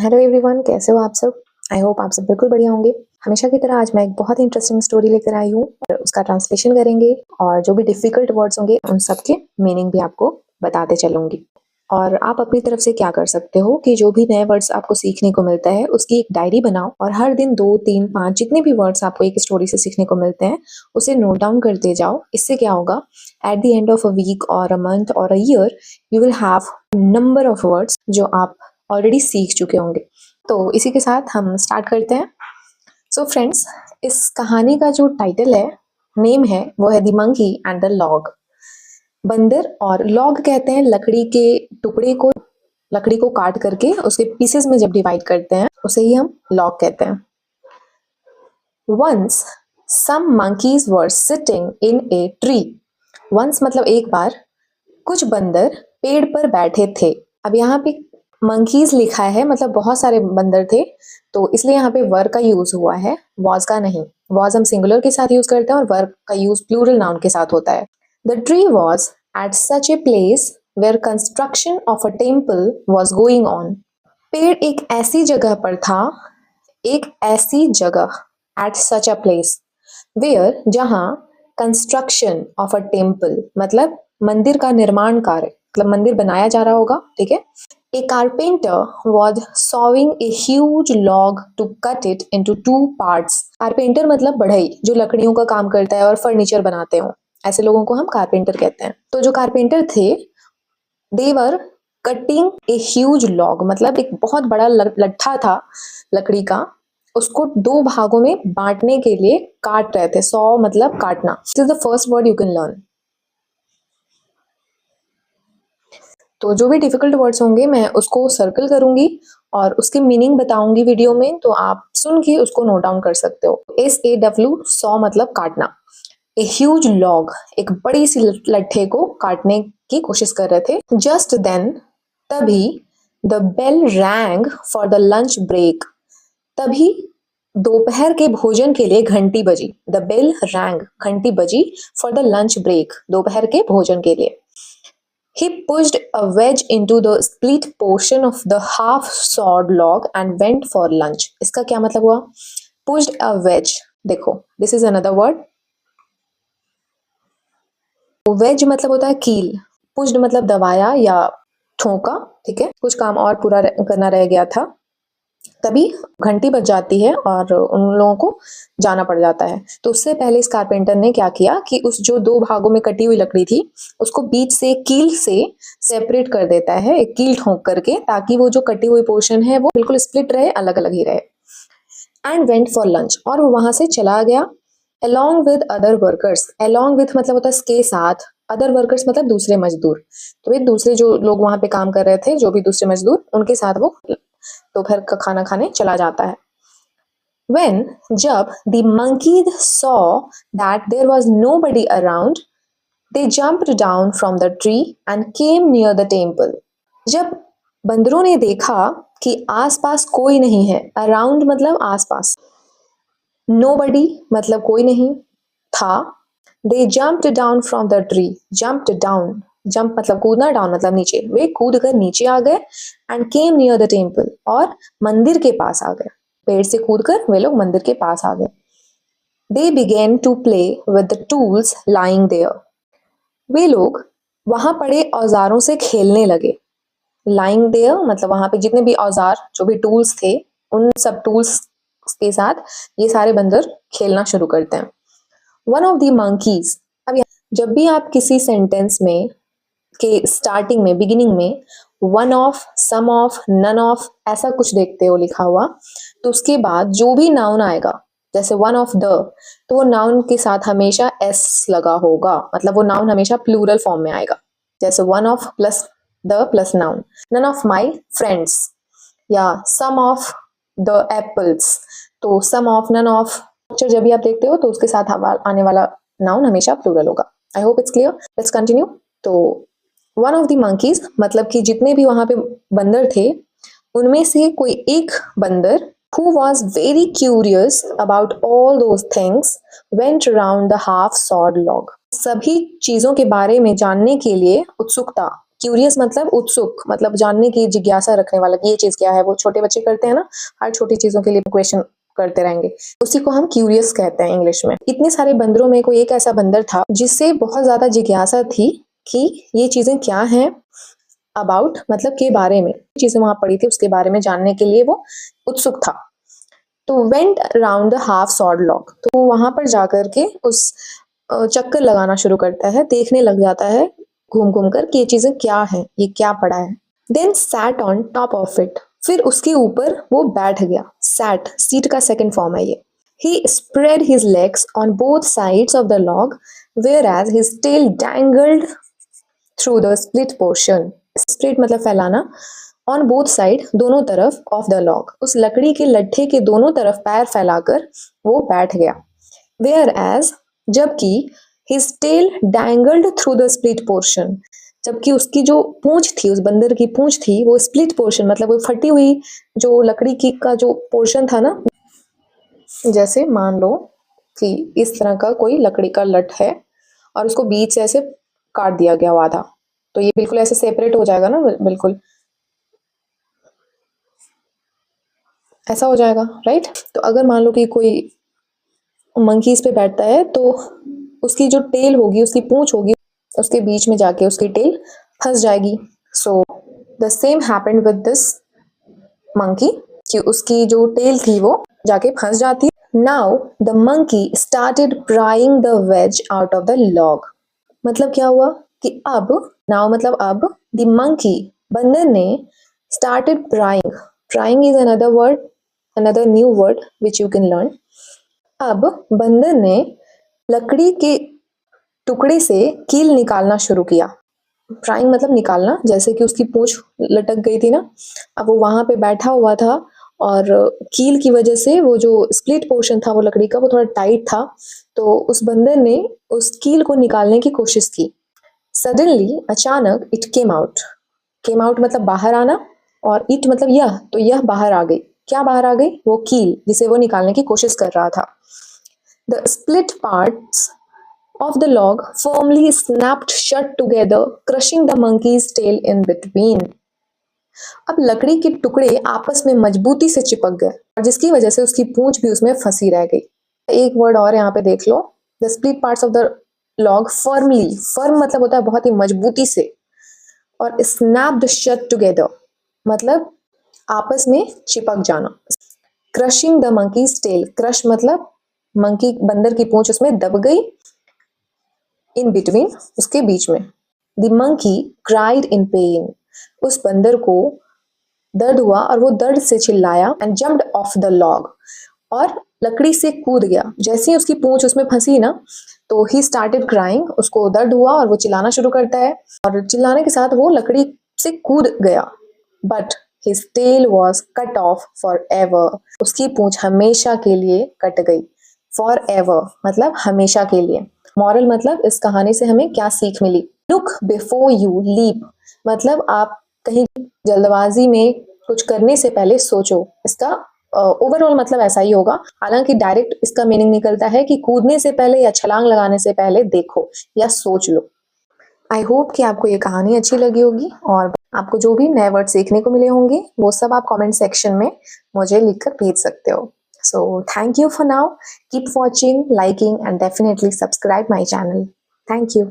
Hello everyone, कैसे हो आप सब। आई होप आप सब बिल्कुल बढ़िया होंगे। हमेशा की तरह आज मैं एक बहुत ही इंटरेस्टिंग स्टोरी लेकर आई हूँ और उसका ट्रांसलेशन करेंगे और जो भी डिफिकल्ट वर्ड्स होंगे उन सब के मीनिंग भी आपको बताते चलूंगी। और आप अपनी तरफ से क्या कर सकते हो कि जो भी नए वर्ड्स आपको सीखने को मिलता है उसकी एक डायरी बनाओ और हर दिन 2, 3, 5 जितने भी वर्ड्स आपको एक स्टोरी से सीखने को मिलते हैं उसे नोट डाउन करते जाओ। इससे क्या होगा, at the end of a week और अ मंथ और a year you will have number of words जो आप ऑलरेडी सीख चुके होंगे। तो इसी के साथ हम स्टार्ट करते हैं। सो फ्रेंड्स, इस कहानी का जो टाइटल है, नेम है, वो है the monkey and the log. बंदर और लॉग कहते हैं लकड़ी के टुकड़े को, लकड़ी को काट करके उसके पीसेस में जब डिवाइड करते हैं उसे ही हम लॉग कहते हैं। Once some monkeys were sitting in a tree. Once मतलब एक बार, कुछ बंदर पेड़ पर बैठे थे। अब यहाँ पे मंकीज लिखा है, मतलब बहुत सारे बंदर थे, तो इसलिए यहाँ पे वर का यूज हुआ है, वॉज का नहीं। वॉज हम सिंगुलर के साथ यूज करते हैं और वर का यूज प्लूरल नाउन के साथ होता है। The tree was at such a place where construction of a temple was going on. पेड़ एक ऐसी जगह पर था, एक ऐसी जगह, at such a place where, जहां कंस्ट्रक्शन ऑफ अ टेम्पल मतलब मंदिर का निर्माण कार्य, मतलब मंदिर बनाया जा रहा होगा, ठीक है। A carpenter was sawing a huge log to cut it into 2 parts. Carpenter मतलब बढ़ई, जो लकड़ियों का काम करता है और फर्नीचर बनाते हो, ऐसे लोगों को हम कारपेंटर कहते हैं। तो जो कारपेंटर थे, देवर कटिंग ए ह्यूज लॉग, मतलब एक बहुत बड़ा लट्ठा था लकड़ी का, उसको 2 भागों में बांटने के लिए काट रहे थे। सॉ मतलब काटना। This is the first word you can learn. तो जो भी डिफिकल्ट वर्ड्स होंगे मैं उसको सर्कल करूंगी और उसके मीनिंग बताऊंगी वीडियो में, तो आप सुन के उसको नोट डाउन कर सकते हो। SAW, सॉ मतलब काटना। ए ह्यूज लॉग, एक बड़ी सी लट्ठे को काटने की कोशिश कर रहे थे। जस्ट देन, तभी, the bell rang for the lunch break, तभी दोपहर के भोजन के लिए घंटी बजी। द बेल रैंग, घंटी बजी, फॉर द लंच ब्रेक, दोपहर के भोजन के लिए। He pushed a wedge into the split portion of the half-sawed log and went for lunch. इसका क्या मतलब हुआ? Pushed a wedge. देखो, this is another word. Wedge मतलब होता है कील। Pushed मतलब दबाया या ठोका, ठीक है। कुछ काम और पूरा करना रह गया था, तभी घंटी बज जाती है और उन लोगों को जाना पड़ जाता है। तो उससे पहले इस कारपेंटर ने क्या किया कि उस जो 2 भागों में कटी हुई लकड़ी थी उसको बीच से कील से सेपरेट कर देता है, एक कील ठोक करके, ताकि वो जो कटी हुई पोर्शन है वो बिल्कुल स्प्लिट रहे, अलग अलग ही रहे। एंड वेंट फॉर लंच, और वो वहां से चला गया। along with other workers, along with मतलब होता है के साथ, अदर वर्कर्स मतलब दूसरे मजदूर। तो ये दूसरे जो लोग वहां पे काम कर रहे थे, जो भी दूसरे मजदूर, उनके साथ वो दोपहर का खाना खाने चला जाता है। When, जब the monkeys saw that there was nobody around, they jumped down from the tree and came near the temple. जब बंदरों ने देखा कि आसपास कोई नहीं है, around मतलब आसपास, nobody मतलब कोई नहीं था, they jumped down from the tree, jumped down, jump मतलब कूदना, down मतलब नीचे, वे कूद कर नीचे आ गए, and came near the temple, और मंदिर के पास आ गए। पेड़ से कूदकर वे लोग मंदिर के पास आ गए। They began to play with the tools lying there. वे लोग वहां पड़े औजारों से खेलने लगे। Lying there मतलब वहां पे जितने भी औजार, जो भी टूल्स थे, उन सब टूल्स के साथ ये सारे बंदर खेलना शुरू करते हैं। One of the monkeys, अब जब भी आप किसी सेंटेंस में के स्टार्टिंग में, बिगिनिंग में one of, some of, none of ऐसा कुछ देखते हो लिखा हुआ, तो उसके बाद जो भी नाउन आएगा, जैसे वन ऑफ द, तो वो नाउन के साथ हमेशा एस लगा होगा, मतलब वो नाउन हमेशा प्लूरल फॉर्म में आएगा। जैसे one of plus the plus noun, none of my friends, या सम ऑफ द एप्पल्स, तो सम ऑफ, नन ऑफ, जब भी आप देखते हो तो उसके साथ आने वाला नाउन हमेशा प्लूरल होगा। I hope it's clear. Let's continue. तो वन ऑफ द मंकीज मतलब कि जितने भी वहां पे बंदर थे उनमें से कोई एक बंदर, who was very curious about all those things, went around the half sawed log. सभी चीजों के बारे में जानने के लिए उत्सुक था, क्यूरियस मतलब उत्सुक, मतलब जानने की जिज्ञासा रखने वाला कि ये चीज़ क्या है, वो छोटे बच्चे करते हैं ना, हर छोटी चीज़ों के लिए क्वेश्चन करते रहेंगे, उसी को हम क्यूरियस कहते हैं इंग्लिश में। इतने सारे बंदरों में कोई एक ऐसा बंदर था जिससे बहुत ज़्यादा जिज्ञासा थी कि ये चीज़ें क्या हैं, अबाउट मतलब के बारे में, चीज़ें वहाँ पड़ी थी उसके बारे में जानने के लिए वो उत्सुक था। तो went around the half sawed log, तो वहाँ पर जाकर के उस चक्कर लगाना शुरू करता है, देखने लग जाता है घूम-घूम कर कि ये चीज़ें क्या हैं, ये क्या पड़ा है। Then sat on top of it, फिर उसके ऊपर वो बैठ गया। सैट सीट का सेकंड फॉर्म है ये। He spread his legs on both sides of the log, whereas his tail dangled through the split portion. Split मतलब फैलाना, on both side दोनों तरफ of the log, उस लकड़ी के लट्ठे के दोनों तरफ पैर फैलाकर वो बैठ गया। Whereas जबकि his tail dangled through the split portion, जबकि उसकी जो पूंछ थी, उस बंदर की पूंछ थी, वो स्प्लिट पोर्शन मतलब वो फटी हुई जो लकड़ी की का जो पोर्शन था ना, जैसे मान लो कि इस तरह का कोई लकड़ी का लट है और उसको बीच से ऐसे काट दिया गया आधा, तो ये बिल्कुल ऐसे सेपरेट हो जाएगा ना, बिल्कुल ऐसा हो जाएगा, राइट। तो अगर मान लो कि कोई मंकी इस पे बैठता है तो उसकी जो टेल होगी, उसकी पूंछ होगी, उसके बीच में जाके उसकी टेल फंस जाएगी। So the same happened with this monkey, कि उसकी जो टेल थी वो जाके फंस जाती है। Now the monkey started prying the ways out of the log, मतलब क्या हुआ कि अब, नाउ मतलब अब, द मंकी बंदर ने started prying, prying is another word, another new word which you can learn. अब बंदर ने लकड़ी के टुकड़े से कील निकालना शुरू किया। प्राइंग मतलब निकालना, जैसे कि उसकी पूंछ लटक गई थी ना, अब वो वहां पे बैठा हुआ था और कील की वजह से वो जो स्प्लिट पोर्शन था वो लकड़ी का वो थोड़ा टाइट था, तो उस बंदर ने उस कील को निकालने की कोशिश की। सडनली अचानक इट केम आउट मतलब बाहर आना, और इट मतलब यह, तो यह बाहर आ गई। क्या बाहर आ गई? वो कील जिसे वो निकालने की कोशिश कर रहा था। The split parts of the log firmly snapped shut together, crushing the monkey's tail in between. अब लकड़ी के टुकड़े आपस में मजबूती से चिपक गए और जिसकी वजह से उसकी पूंछ भी उसमें फंसी रह गई। एक वर्ड और यहाँ पे देख लो, the split parts of the log firmly, firm मतलब होता है बहुत ही मजबूती से, और स्नैप्ड शट टुगेदर मतलब आपस में चिपक जाना। Crushing the monkey's tail, crush मतलब मंकी बंदर की पूंछ उसमें दब गई, इन बिटवीन उसके बीच में। The monkey cried in pen, उस बंदर को दर्द हुआ और वो दर्द से चिल्लाया। And jumped of the log, और लकड़ी से कूद गया। जैसे ही उसकी पूंछ उसमें फंसी ना, तो ही स्टार्टेड क्राइंग, उसको दर्द हुआ और वो चिल्लाना शुरू करता है, और चिल्लाने के साथ वो लकड़ी से कूद गया। But his tail was cut off forever, उसकी पूंछ हमेशा के लिए कट गई। फॉर एवर मतलब हमेशा के लिए। मॉरल मतलब इस कहानी से हमें क्या सीख मिली? लुक बिफोर यू लीप, मतलब आप कहीं जल्दबाजी में कुछ करने से पहले सोचो। इसका ओवरऑल मतलब ऐसा ही होगा, हालांकि डायरेक्ट इसका मीनिंग निकलता है कि कूदने से पहले या छलांग लगाने से पहले देखो या सोच लो। आई होप कि आपको ये कहानी अच्छी लगी होगी, और आपको जो भी नए वर्ड सीखने को मिले होंगे वो सब आप कमेंट सेक्शन में मुझे लिखकर भेज सकते हो। So thank you for now. Keep watching, liking, and definitely subscribe my channel. Thank you.